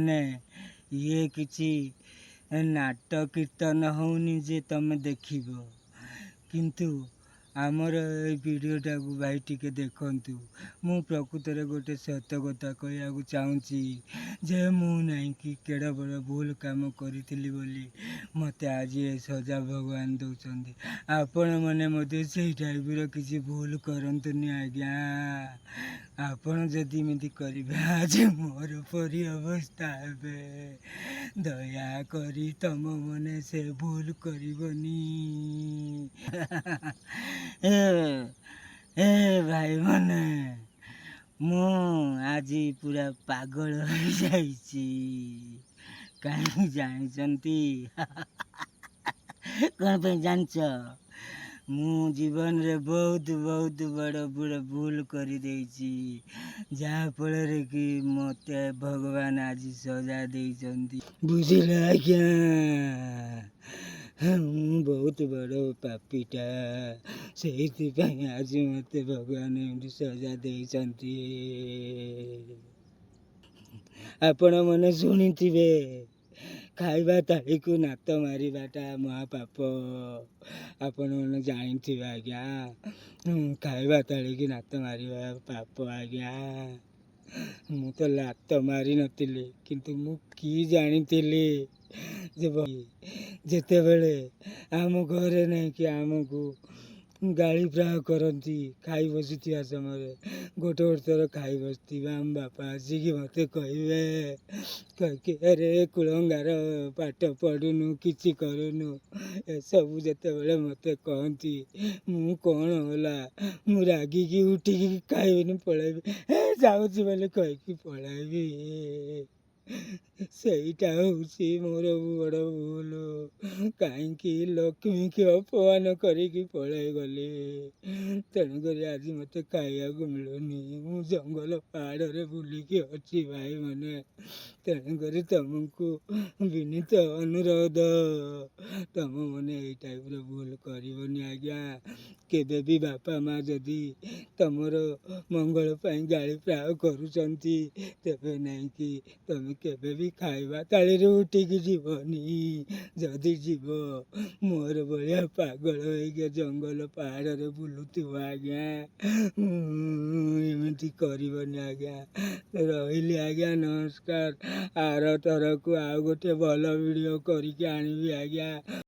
ମାନେ ଇଏ କିଛି ନାଟ କୀର୍ତ୍ତନ ହଉନି ଯେ ତମେ ଦେଖିବ, କିନ୍ତୁ ଆମର ଏଇ ଭିଡ଼ିଓଟାକୁ ଭାଇ ଟିକେ ଦେଖନ୍ତୁ। ମୁଁ ପ୍ରକୃତରେ ଗୋଟେ ସତ କଥା କହିବାକୁ ଚାହୁଁଛି ଯେ ମୁଁ ନାଇଁକି କେଡ଼େ ବଡ଼ ଭୁଲ କାମ କରିଥିଲି ବୋଲି ମୋତେ ଆଜି ଏ ସଜା ଭଗବାନ ଦେଉଛନ୍ତି। ଆପଣମାନେ ମଧ୍ୟ ସେଇ ଟାଇପ୍ର କିଛି ଭୁଲ କରନ୍ତୁନି ଆଜ୍ଞା। ଆପଣ ଯଦି ଏମିତି କରିବେ ଆଜି ମୋର ପରି ଅବସ୍ଥା ହେବେ। ଦୟାକରି ତମମାନେ ସେ ଭୁଲ କରିବନି। ଏ ଭାଇମାନେ, ମୁଁ ଆଜି ପୁରା ପାଗଳ ହେଇଯାଇଛି। କାହିଁକି ଜାଣିଛନ୍ତି? କ'ଣ ପାଇଁ ଜାଣିଛ? ମୁଁ ଜୀବନରେ ବହୁତ ବଡ଼ ଭୁଲ କରିଦେଇଛି, ଯାହାଫଳରେ କି ମୋତେ ଭଗବାନ ଆଜି ସଜା ଦେଇଛନ୍ତି। ବୁଝିଲେ ଆଜ୍ଞା? ମୁଁ ବହୁତ ବଡ଼ ପାପୀଟା, ସେଇଥିପାଇଁ ଆଜି ମୋତେ ଭଗବାନ ଏମିତି ସଜା ଦେଇଛନ୍ତି। ଆପଣମାନେ ଶୁଣିଥିବେ, ଖାଇବା ଥାଳିକୁ ନାତ ମାରିବାଟା ମହାପାପ। ଆପଣମାନେ ଜାଣିଥିବେ ଆଜ୍ଞା, ଖାଇବା ଥାଳିକି ନାତ ମାରିବା ପାପ ଆଜ୍ଞା। ମୁଁ ତ ଲାତ ମାରିନଥିଲି, କିନ୍ତୁ ମୁଁ କି ଜାଣିଥିଲି ଯେ ଯେତେବେଳେ ଆମ ଘରେ ନେଇକି ଆମକୁ ଗାଳି ପ୍ରାୟ କରନ୍ତି ଖାଇ ବସିଥିବା ସମୟରେ, ଗୋଟେ ଥର ଖାଇ ବସିଥିବା ଆମ ବାପା ଆସିକି ମୋତେ କହିବେ କି ଆରେ କୁଳଙ୍ଗାର, ପାଠ ପଢ଼ୁନୁ, କିଛି କରୁନୁ। ଏସବୁ ଯେତେବେଳେ ମୋତେ କହନ୍ତି, ମୁଁ କ'ଣ ହେଲା, ମୁଁ ରାଗିକି ଉଠିକି ଖାଇବିନି ପଳାଇବି, ଯାଉଛି ବୋଲି କହିକି ପଳାଇବି। ସେଇଟା ହେଉଛି ମୋର ବଡ଼ ଭୁଲ। କାହିଁକି ଲକ୍ଷ୍ମୀକି ଅପମାନ କରିକି ପଳାଇ ଗଲି। ତେଣୁକରି ଆଜି ମୋତେ ଖାଇବାକୁ ମିଳୁନି। ମୁଁ ଜଙ୍ଗଲ ପାହାଡ଼ରେ ବୁଲିକି ଅଛି ଭାଇମାନେ। ତେଣୁକରି ତମକୁ ବିନୀତ ଅନୁରୋଧ, ତମମାନେ ଏଇ ଟାଇପ୍ର ଭୁଲ କରିବନି ଆଜ୍ଞା। କେବେ ବି ବାପା ମା' ଯଦି ତମର ମଙ୍ଗଳ ପାଇଁ ଗାଳି ପ୍ରାୟ କରୁଛନ୍ତି, ତେବେ ନେଇକି ତମେ କେବେ ବି ଖାଇବା ଥାଳିରୁ ଉଠିକି ଯିବନି। ଯଦି ଯିବ, ମୋର ଭଳିଆ ପାଗଳ ହେଇକି ଜଙ୍ଗଲ ପାହାଡ଼ରେ ବୁଲୁଥିବ ଆଜ୍ଞା। ଏମିତି କରିବନି ଆଜ୍ଞା। ରହିଲି ଆଜ୍ଞା, ନମସ୍କାର। ଆର ଥରକୁ ଆଉ ଗୋଟେ ଭଲ ଭିଡ଼ିଓ କରିକି ଆଣିବି ଆଜ୍ଞା।